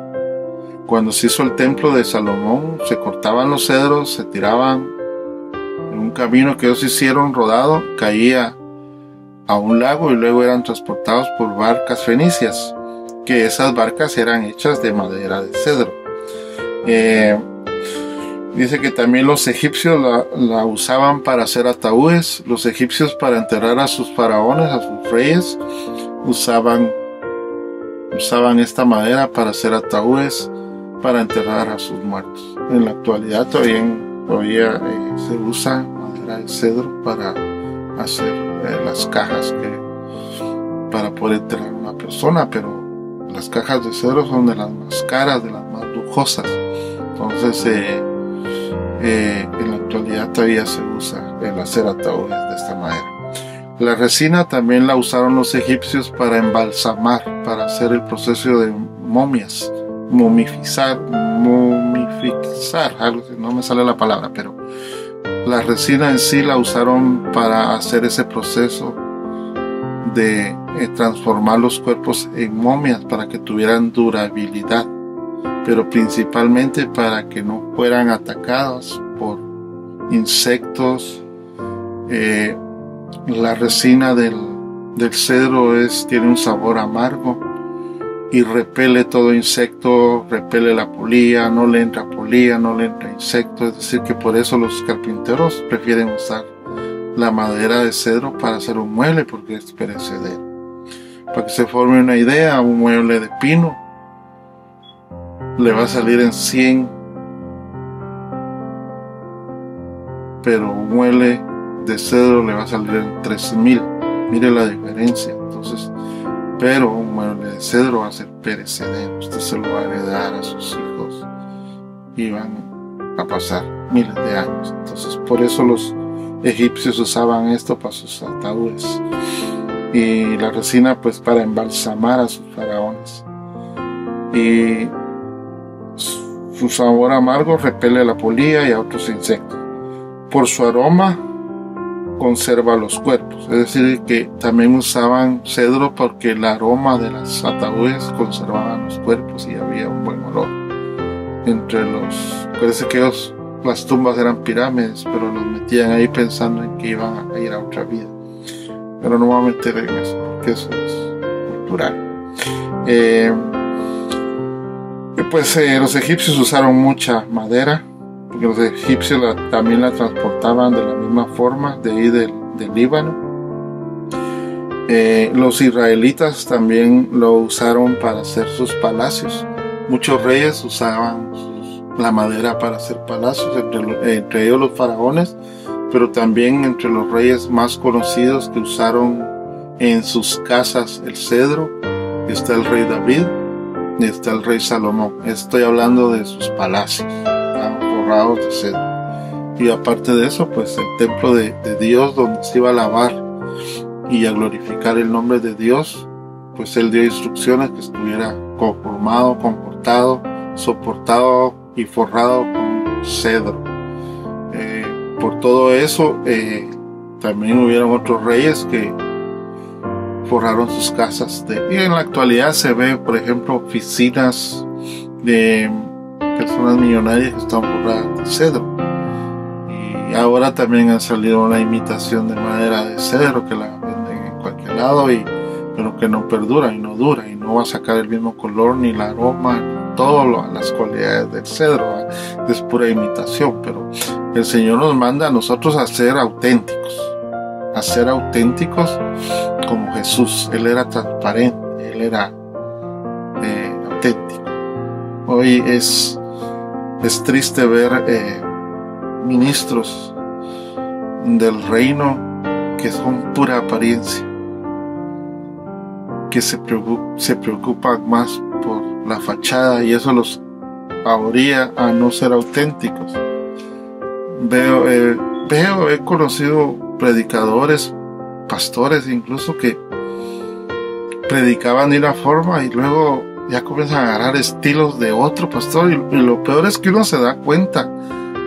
cuando se hizo el templo de Salomón, se cortaban los cedros, se tiraban en un camino que ellos hicieron rodado, caía a un lago y luego eran transportados por barcas fenicias, que esas barcas eran hechas de madera de cedro. Dice que también los egipcios la usaban para hacer ataúdes. Los egipcios, para enterrar a sus faraones, a sus reyes, usaban esta madera para hacer ataúdes, para enterrar a sus muertos. En la actualidad todavía se usa madera de cedro para hacer las cajas para poder enterrar a una persona, pero las cajas de cedro son de las más caras, de las más lujosas. Entonces en la actualidad todavía se usa el hacer ataúdes de esta manera. La resina también la usaron los egipcios para embalsamar, para hacer el proceso de momias, momificar, algo así, no me sale la palabra, pero la resina en sí la usaron para hacer ese proceso de transformar los cuerpos en momias para que tuvieran durabilidad, pero principalmente para que no fueran atacados por insectos. La resina del cedro tiene un sabor amargo y repele todo insecto, repele la polilla, no le entra polilla, no le entra insecto. Es decir, que por eso los carpinteros prefieren usar la madera de cedro para hacer un mueble, porque es perecedero. Para que se forme una idea, un mueble de pino le va a salir en 100, pero un mueble de cedro le va a salir en 3000. Mire la diferencia. Entonces, pero un mueble de cedro va a ser perecedero. Usted se lo va a heredar a sus hijos y van a pasar miles de años. Entonces, por eso los egipcios usaban esto para sus ataúdes, y la resina pues para embalsamar a sus faraones. Y su sabor amargo repele a la polilla y a otros insectos. Por su aroma conserva los cuerpos. Es decir, que también usaban cedro porque el aroma de los ataúdes conservaban los cuerpos y había un buen olor. Parece que las tumbas eran pirámides, pero los metían ahí pensando en que iban a ir a otra vida. Pero no me voy a meter en eso, porque eso es cultural. Los egipcios usaron mucha madera, porque los egipcios también la transportaban de la misma forma, de ahí del Líbano. Los israelitas también lo usaron para hacer sus palacios. Muchos reyes usaban la madera para hacer palacios, entre ellos los faraones, pero también entre los reyes más conocidos que usaron en sus casas el cedro está el rey David y está el rey Salomón. Estoy hablando de sus palacios, estaban forrados de cedro. Y aparte de eso, pues el templo de Dios, donde se iba a alabar y a glorificar el nombre de Dios, pues él dio instrucciones que estuviera conformado, comportado, soportado y forrado con cedro. Por todo eso, también hubieron otros reyes que forraron sus casas. Y en la actualidad se ve, por ejemplo, oficinas de personas millonarias que están forradas de cedro. Y ahora también ha salido una imitación de madera de cedro que la venden en cualquier lado, pero que no perdura y no dura y no va a sacar el mismo color ni el aroma, todas las cualidades del cedro. Es pura imitación, pero el Señor nos manda a nosotros a ser auténticos como Jesús. Él era transparente, Él era auténtico. Hoy es triste ver ministros del reino que son pura apariencia, que se preocupan más por la fachada, y eso los orilla a no ser auténticos. He conocido predicadores, pastores incluso, que predicaban de una forma y luego ya comienzan a agarrar estilos de otro pastor, y lo peor es que uno se da cuenta.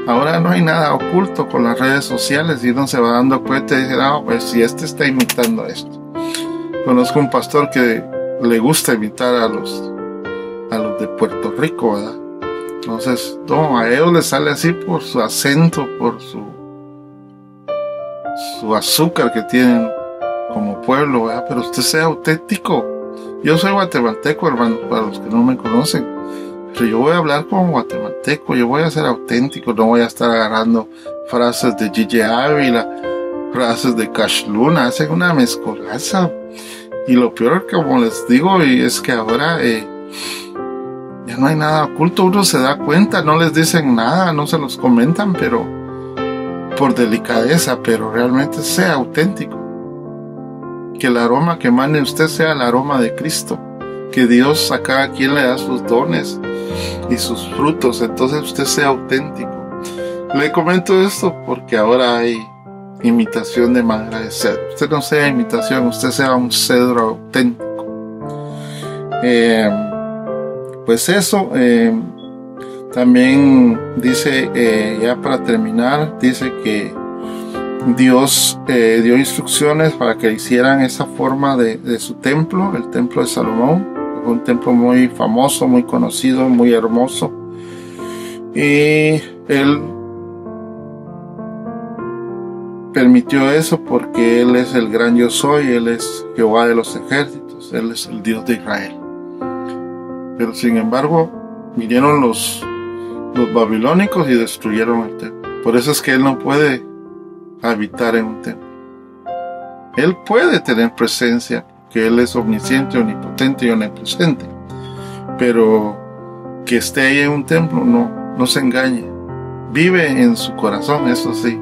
Ahora no hay nada oculto con las redes sociales y uno se va dando cuenta y dice, no, pues si este está imitando esto. Conozco un pastor que le gusta imitar a los de Puerto Rico, ¿verdad? Entonces, no, a ellos les sale así por su acento, por su azúcar que tienen como pueblo, ¿verdad? Pero usted sea auténtico. Yo soy guatemalteco, hermano, para los que no me conocen. Pero yo voy a hablar como guatemalteco, yo voy a ser auténtico, no voy a estar agarrando frases de Gigi Ávila, frases de Cash Luna, hacen una mezcolanza. Y lo peor, como les digo, y es que ahora ya no hay nada oculto, uno se da cuenta, no les dicen nada, no se los comentan, pero por delicadeza, pero realmente sea auténtico. Que el aroma que emane usted sea el aroma de Cristo. Que Dios a cada quien le da sus dones y sus frutos, entonces usted sea auténtico. Le comento esto porque ahora hay imitación de madera de cedro. Usted no sea imitación, usted sea un cedro auténtico. Pues eso, también dice, ya para terminar, dice que Dios dio instrucciones para que hicieran esa forma de su templo, el templo de Salomón. Fue un templo muy famoso, muy conocido, muy hermoso. Y él permitió eso porque Él es el gran yo soy, Él es Jehová de los ejércitos, Él es el Dios de Israel. Pero sin embargo, vinieron los babilónicos y destruyeron el templo. Por eso es que Él no puede habitar en un templo. Él puede tener presencia, que Él es omnisciente, omnipotente y omnipresente, pero que esté ahí en un templo, no se engañe. Vive en su corazón, eso sí,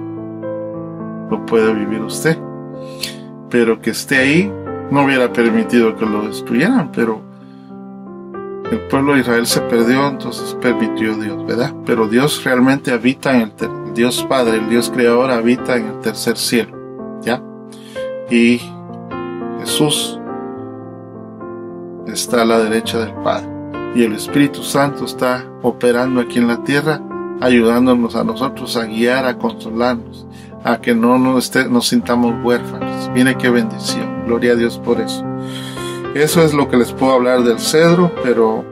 lo puede vivir usted, pero que esté ahí no hubiera permitido que lo destruyeran, pero el pueblo de Israel se perdió, entonces permitió Dios, ¿verdad? Pero Dios realmente habita en el Dios Padre, el Dios Creador habita en el tercer cielo, ¿ya? Y Jesús está a la derecha del Padre y el Espíritu Santo está operando aquí en la tierra, ayudándonos a nosotros a guiar, a consolarnos, a que no nos sintamos huérfanos. Mire qué bendición, gloria a Dios por eso. Eso es lo que les puedo hablar del cedro, pero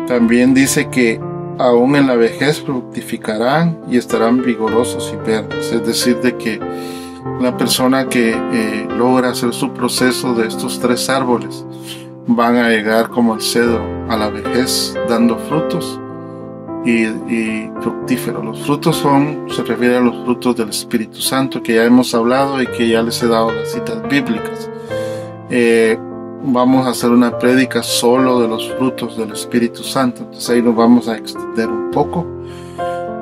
también dice que aún en la vejez fructificarán y estarán vigorosos y verdes, es decir, de que la persona que logra hacer su proceso de estos tres árboles van a llegar como el cedro a la vejez, dando frutos y fructíferos. Los frutos se refiere a los frutos del Espíritu Santo, que ya hemos hablado y que ya les he dado las citas bíblicas. Vamos a hacer una prédica solo de los frutos del Espíritu Santo, entonces ahí nos vamos a extender un poco.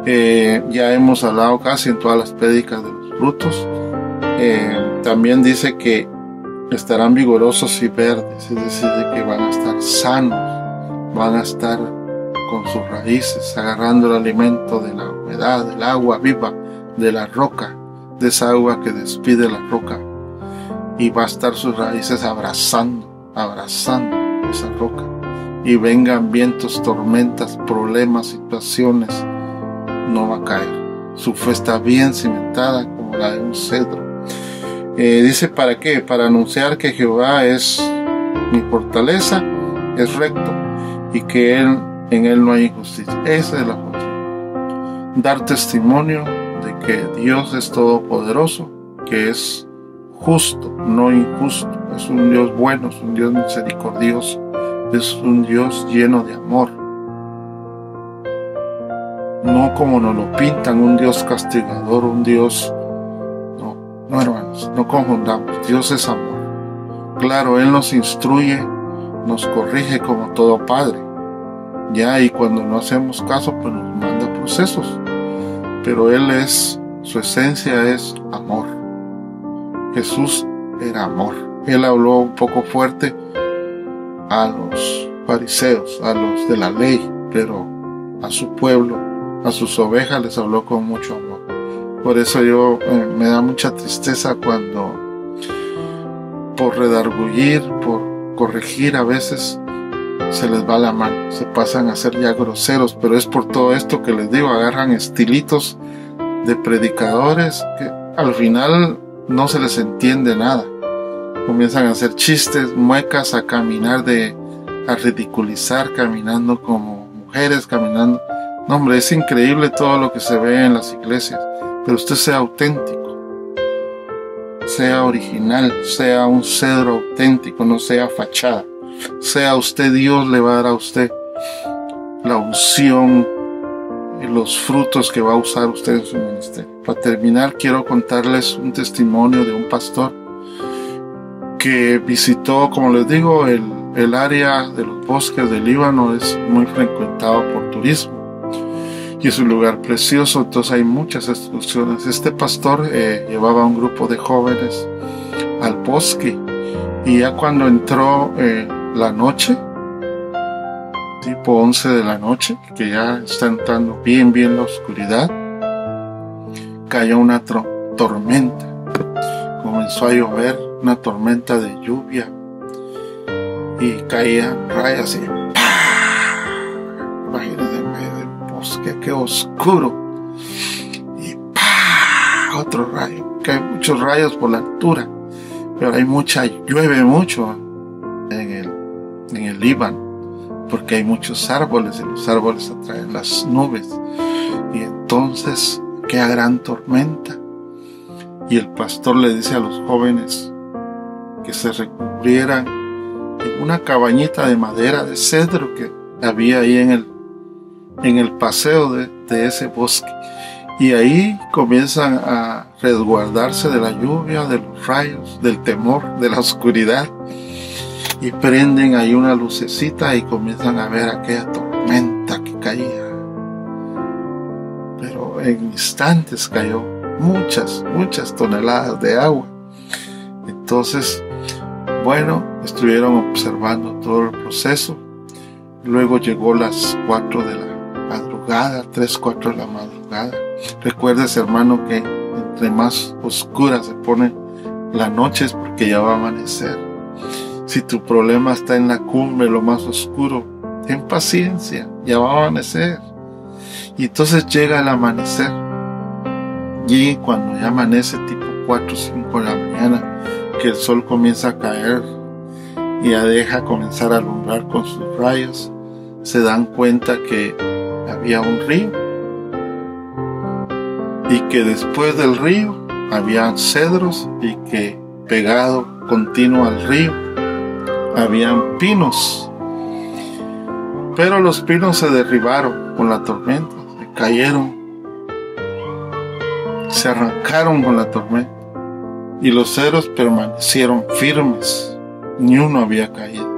Ya hemos hablado casi en todas las prédicas de los frutos. También dice que estarán vigorosos y verdes, es decir, de que van a estar sanos, van a estar con sus raíces agarrando el alimento de la humedad, del agua viva, de la roca, de esa agua que despide la roca, y va a estar sus raíces abrazando esa roca, y vengan vientos, tormentas, problemas, situaciones, no va a caer. Su fe está bien cimentada como la de un cedro. Dice, ¿para qué? Para anunciar que Jehová es mi fortaleza, es recto, y que en Él no hay injusticia. Esa es la forma. Dar testimonio de que Dios es todopoderoso, que es justo, no injusto. Es un Dios bueno, es un Dios misericordioso, es un Dios lleno de amor. No como nos lo pintan, un Dios castigador, un Dios... No, hermanos, no confundamos. Dios es amor. Claro, Él nos instruye, nos corrige como todo padre. Ya, y cuando no hacemos caso, pues nos manda procesos. Pero su esencia es amor. Jesús era amor. Él habló un poco fuerte a los fariseos, a los de la ley, pero a su pueblo, a sus ovejas les habló con mucho amor. Por eso me da mucha tristeza cuando por redargullir, por corregir, a veces se les va la mano, se pasan a ser ya groseros, pero es por todo esto que les digo, agarran estilitos de predicadores que al final no se les entiende nada. Comienzan a hacer chistes, muecas, a caminar a ridiculizar, caminando como mujeres, caminando. No, hombre, es increíble todo lo que se ve en las iglesias, pero usted sea auténtico, sea original, sea un cedro auténtico, no sea fachada. Sea usted, Dios le va a dar a usted la unción y los frutos que va a usar usted en su ministerio. Para terminar, quiero contarles un testimonio de un pastor que visitó, como les digo, el área de los bosques del Líbano. Es muy frecuentado por turismo y es un lugar precioso, entonces hay muchas excursiones. Este pastor llevaba a un grupo de jóvenes al bosque, y ya cuando entró la noche, tipo 11 de la noche, que ya está entrando bien la oscuridad, cayó una tormenta. Comenzó a llover, una tormenta de lluvia, y caían rayos y ¡pah! Imagínense en medio del bosque, qué oscuro, y ¡pah! Otro rayo. Que hay muchos rayos por la altura, pero llueve mucho en el Líbano, porque hay muchos árboles y los árboles atraen las nubes, y entonces queda gran tormenta. Y el pastor le dice a los jóvenes que se recubrieran en una cabañita de madera de cedro que había ahí en el paseo de ese bosque, y ahí comienzan a resguardarse de la lluvia, de los rayos, del temor, de la oscuridad, y prenden ahí una lucecita y comienzan a ver aquella tormenta que caía. Pero en instantes cayó muchas toneladas de agua. Entonces, bueno, estuvieron observando todo el proceso. Luego llegó las 4 de la madrugada, 3, 4 de la madrugada. Recuerdes, hermano, que entre más oscura se pone la noche es porque ya va a amanecer. Si tu problema está en la cumbre, lo más oscuro, ten paciencia, ya va a amanecer. Y entonces llega el amanecer. Y cuando ya amanece, tipo 4 o 5 de la mañana, que el sol comienza a caer y ya deja comenzar a alumbrar con sus rayos, se dan cuenta que había un río, y que después del río habían cedros, y que pegado continuo al río habían pinos. Pero los pinos se derribaron con la tormenta, se cayeron, se arrancaron con la tormenta, y los cedros permanecieron firmes, ni uno había caído.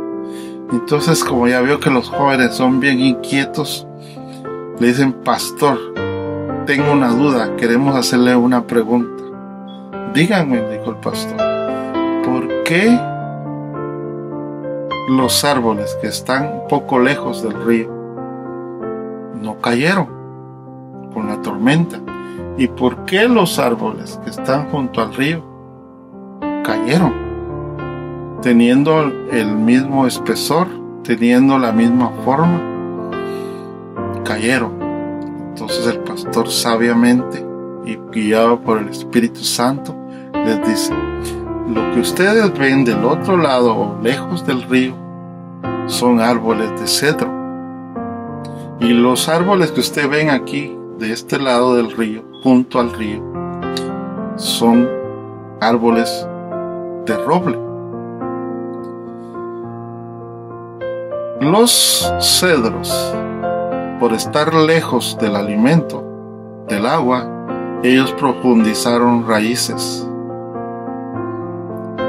Entonces, como ya veo que los jóvenes son bien inquietos, le dicen: pastor, tengo una duda, queremos hacerle una pregunta. Díganme, dijo el pastor, ¿por qué los árboles que están un poco lejos del río no cayeron con la tormenta? ¿Y por qué los árboles que están junto al río cayeron? Teniendo el mismo espesor, teniendo la misma forma, cayeron. Entonces el pastor, sabiamente y guiado por el Espíritu Santo, les dice: lo que ustedes ven del otro lado o lejos del río son árboles de cedro, y los árboles que ustedes ven aquí de este lado del río, junto al río, son árboles de roble. Los cedros, por estar lejos del alimento, del agua, ellos profundizaron raíces,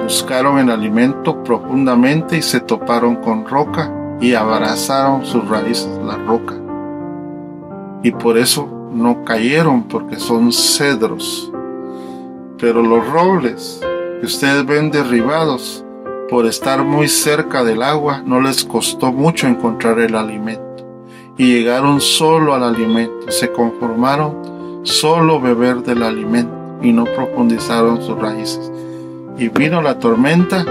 buscaron el alimento profundamente y se toparon con roca y abrazaron sus raíces la roca, y por eso no cayeron, porque son cedros. Pero los robles que ustedes ven derribados, por estar muy cerca del agua, no les costó mucho encontrar el alimento, y llegaron solo al alimento, se conformaron solo beber del alimento y no profundizaron sus raíces. Y vino la tormenta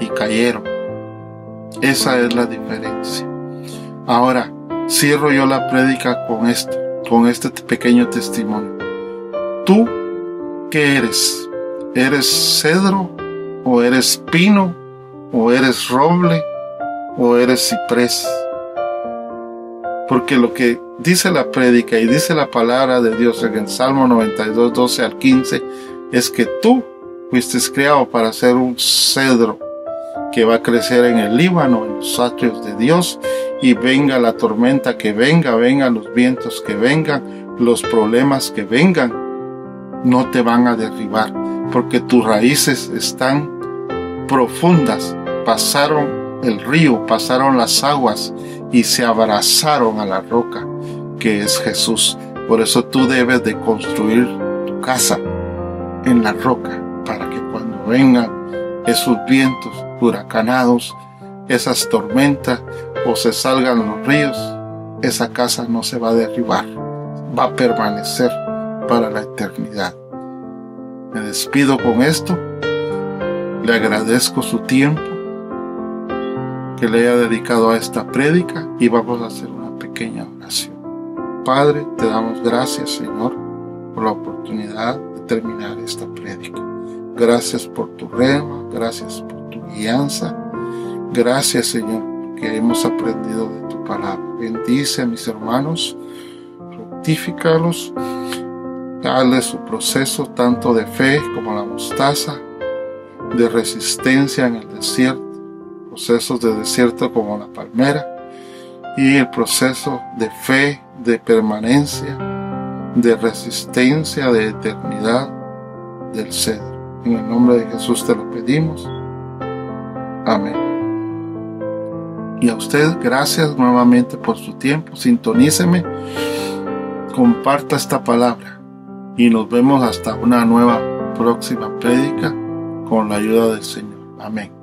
y cayeron. Esa es la diferencia. Ahora, cierro yo la prédica con este pequeño testimonio. ¿Tú qué eres? ¿Eres cedro? ¿O eres pino? ¿O eres roble? ¿O eres ciprés? Porque lo que dice la prédica y dice la palabra de Dios en el Salmo 92, 12 al 15, es que tú fuiste creado para ser un cedro que va a crecer en el Líbano, en los atrios de Dios, y venga la tormenta que venga, vengan los vientos que vengan, los problemas que vengan, no te van a derribar, porque tus raíces están profundas, pasaron el río, pasaron las aguas y se abrazaron a la roca que es Jesús. Por eso tú debes de construir tu casa en la roca, para que cuando vengan esos vientos huracanados, esas tormentas o se salgan los ríos, esa casa no se va a derribar, va a permanecer para la eternidad. Me despido con esto. Le agradezco su tiempo que le haya dedicado a esta prédica y vamos a hacer una pequeña oración. Padre, te damos gracias, Señor, por la oportunidad de terminar esta prédica. Gracias por tu rema, gracias por tu guianza. Gracias, Señor, que hemos aprendido de tu palabra. Bendice a mis hermanos, fructifícalos, dale su proceso tanto de fe como la mostaza, de resistencia en el desierto, procesos de desierto como la palmera, y el proceso de fe, de permanencia, de resistencia, de eternidad del cedro. En el nombre de Jesús te lo pedimos. Amén. Y a usted, gracias nuevamente por su tiempo. Sintoníceme, comparta esta palabra y nos vemos hasta una nueva próxima prédica con la ayuda del Señor. Amén.